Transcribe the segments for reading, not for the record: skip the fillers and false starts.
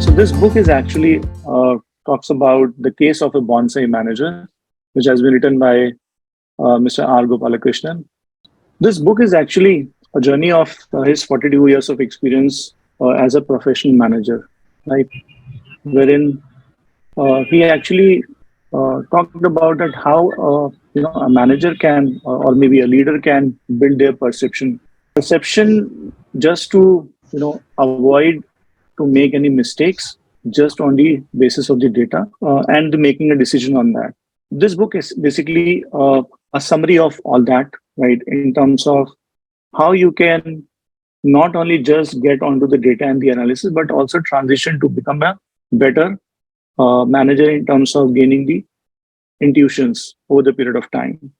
So this book is actually talks about the case of a bonsai manager, which has been written by Mr. R Gopalakrishnan. This book is actually a journey of his 42 years of experience as a professional manager, right? Wherein he actually talked about that how a manager can or maybe a leader can build their perception just to avoid to make any mistakes just on the basis of the data and making a decision on that. This book is basically a summary of all that, right? In terms of how you can not only just get onto the data and the analysis, but also transition to become a better manager in terms of gaining the intuitions over the period of time.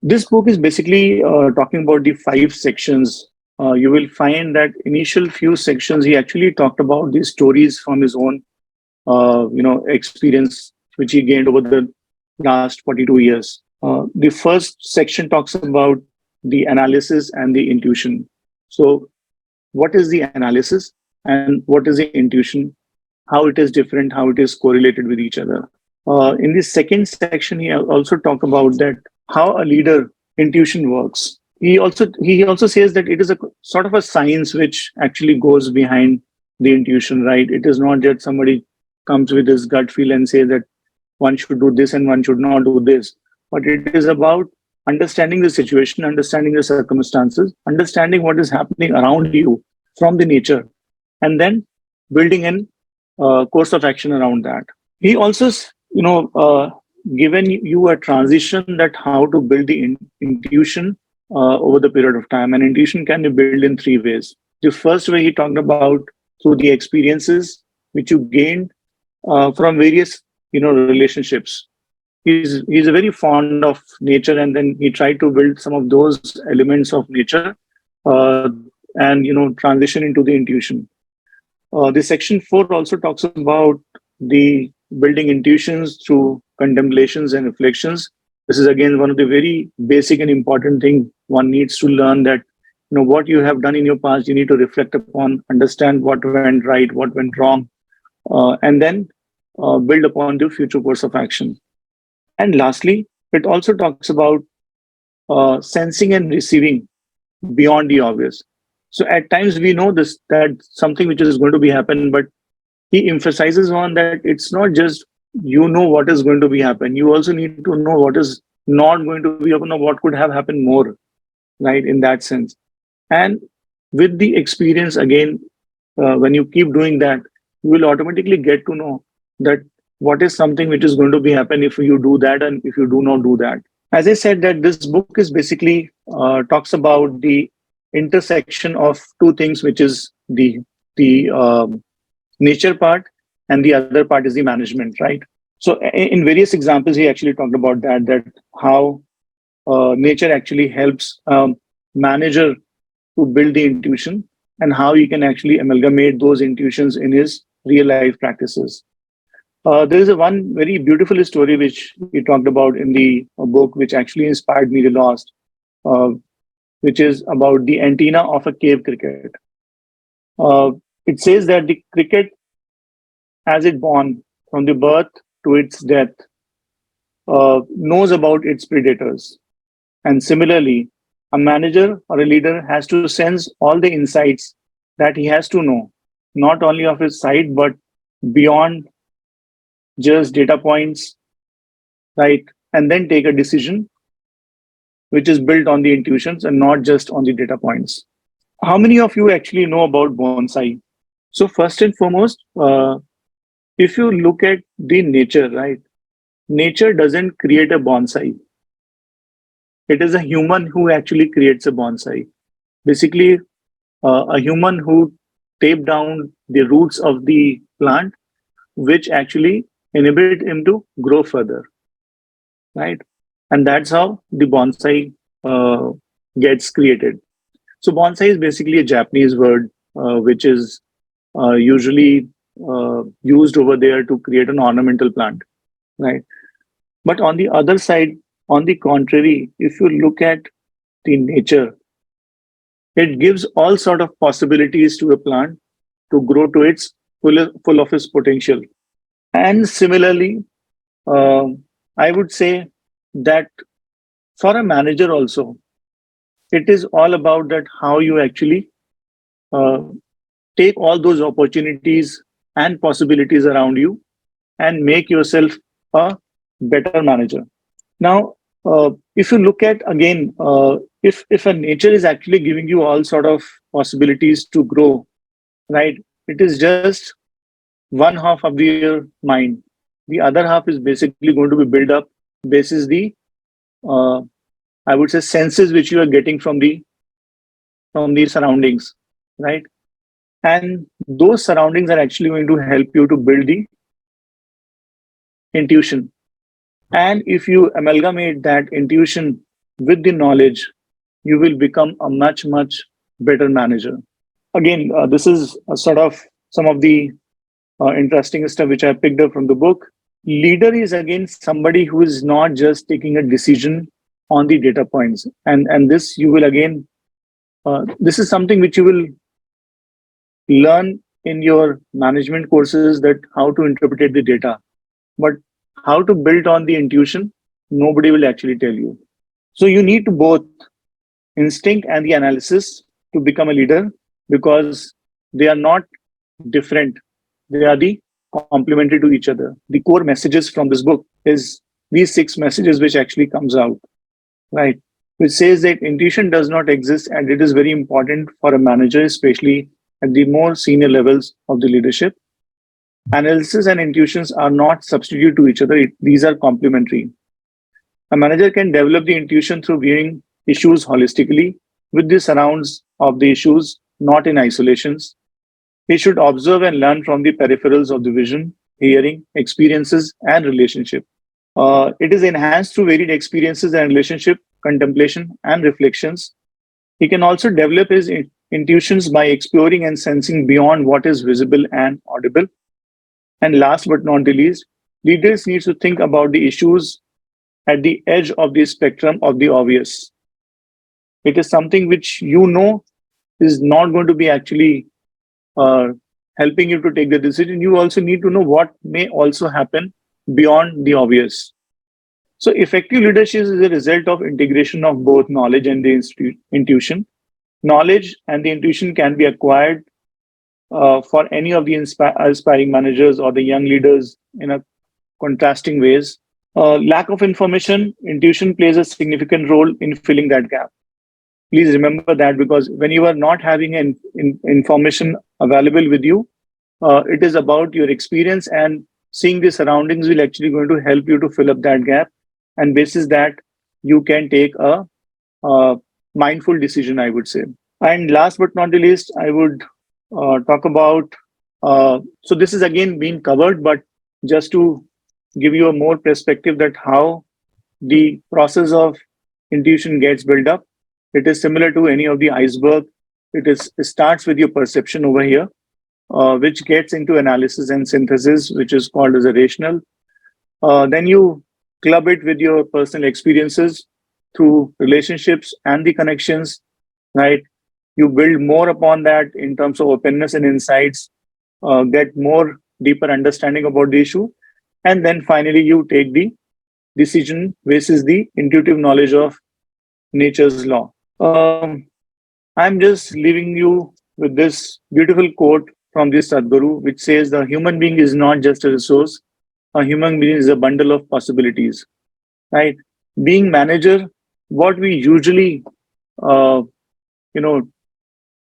This book is basically talking about the 5 sections. You will find that initial few sections, he actually talked about these stories from his own, experience, which he gained over the last 42 years. The first section talks about the analysis and the intuition. So what is the analysis and what is the intuition? How it is different, how it is correlated with each other. In the second section, he also talked about that how a leader intuition works. He also says that it is a sort of a science which actually goes behind the intuition, right? It is not just somebody comes with his gut feel and say that one should do this and one should not do this, but it is about understanding the situation, understanding the circumstances, understanding what is happening around you from the nature, and then building in course of action around that. He also, given you a transition that how to build the intuition over the period of time. And intuition can be built in 3 ways. The first way he talked about through the experiences which you gained from various, relationships. He's very fond of nature, and then he tried to build some of those elements of nature and transition into the intuition. The section 4 also talks about the building intuitions through contemplations and reflections. This is again one of the very basic and important thing one needs to learn, that what you have done in your past, you need to reflect upon, understand what went right, what went wrong, and then build upon the future course of action. And lastly, it also talks about sensing and receiving beyond the obvious. So at times we know that something which is going to be happen, but he emphasizes on that it's not just what is going to be happen. You also need to know what is not going to be happen or what could have happened more, right? In that sense, and with the experience again, when you keep doing that, you will automatically get to know that what is something which is going to be happen if you do that and if you do not do that. As I said, that this book is basically talks about the intersection of 2 things, which is the nature part, and the other part is the management, right? So in various examples, he actually talked about that how nature actually helps manager to build the intuition, and how he can actually amalgamate those intuitions in his real life practices. There is one very beautiful story which he talked about in the book, which actually inspired me the last, which is about the antenna of a cave cricket. It says that the cricket, as it born from the birth to its death, knows about its predators. And similarly, a manager or a leader has to sense all the insights that he has to know, not only of his side, but beyond just data points, right? And then take a decision which is built on the intuitions and not just on the data points. How many of you actually know about bonsai? So first and foremost, if you look at the nature, right? Nature doesn't create a bonsai. It is a human who actually creates a bonsai. Basically, a human who tape down the roots of the plant, which actually inhibit him to grow further, right? And that's how the bonsai gets created. So bonsai is basically a Japanese word, which is usually used over there to create an ornamental plant, right? But on the other side, on the contrary, if you look at the nature, it gives all sort of possibilities to a plant to grow to its full of his potential. And similarly, uh, I would say that for a manager also, it is all about that how you actually uh, take all those opportunities and possibilities around you and make yourself a better manager. Now, if you look at again, if a nature is actually giving you all sort of possibilities to grow, right? It is just one half of your mind. The other half is basically going to be built up basis the uh, I would say senses which you are getting from the surroundings, right? And those surroundings are actually going to help you to build the intuition. And if you amalgamate that intuition with the knowledge, you will become a much better manager. Again, this is a sort of some of the interesting stuff which I picked up from the book. Leader is again somebody who is not just taking a decision on the data points, and this you will again this is something which you will learn in your management courses, that how to interpret the data, but how to build on the intuition, nobody will actually tell you. So you need to both instinct and the analysis to become a leader, because they are not different, they are the complementary to each other. The core messages from this book is these 6 messages which actually comes out, right? Which says that intuition does not exist, and it is very important for a manager, especially at the more senior levels of the leadership. Analysis and intuitions are not substitute to each other. These are complementary. A manager can develop the intuition through viewing issues holistically with the surrounds of the issues, not in isolations. He should observe and learn from the peripherals of the vision, hearing, experiences, and relationship. It is enhanced through varied experiences and relationship, contemplation, and reflections. He can also develop his intuitions by exploring and sensing beyond what is visible and audible. And last but not the least, leaders need to think about the issues at the edge of the spectrum of the obvious. It is something which you know is not going to be actually uh, helping you to take the decision. You also need to know what may also happen beyond the obvious. So effective leadership is a result of integration of both knowledge and the intuition. Knowledge and the intuition can be acquired for any of the aspiring managers or the young leaders in a contrasting ways. Lack of information, intuition plays a significant role in filling that gap. Please remember that, because when you are not having information available with you, it is about your experience, and seeing the surroundings will actually going to help you to fill up that gap. And basis that, you can take a mindful decision, I would say. And last but not the least, I would talk about, so this is again being covered, but just to give you a more perspective that how the process of intuition gets built up. It is similar to any of the iceberg. It starts with your perception over here, which gets into analysis and synthesis, which is called as a rational. Then you club it with your personal experiences through relationships and the connections, right? You build more upon that in terms of openness and insights, get more deeper understanding about the issue. And then finally, you take the decision basis the intuitive knowledge of nature's law. I'm just leaving you with this beautiful quote from this Sadhguru, which says the human being is not just a resource. A human being is a bundle of possibilities, right? Being manager, what we usually, uh,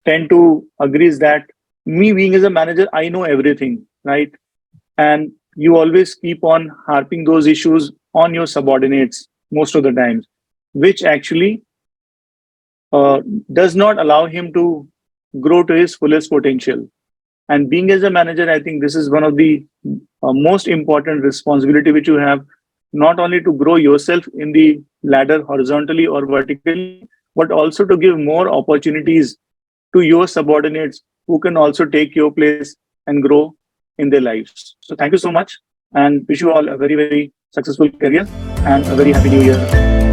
tend to agree is that me being as a manager, I know everything, right? And you always keep on harping those issues on your subordinates most of the times, which actually does not allow him to grow to his fullest potential. And being as a manager, I think this is one of the most important responsibility which you have, not only to grow yourself in the ladder horizontally or vertically, but also to give more opportunities to your subordinates who can also take your place and grow in their lives. So thank you so much, and wish you all a very successful career and a very happy new year.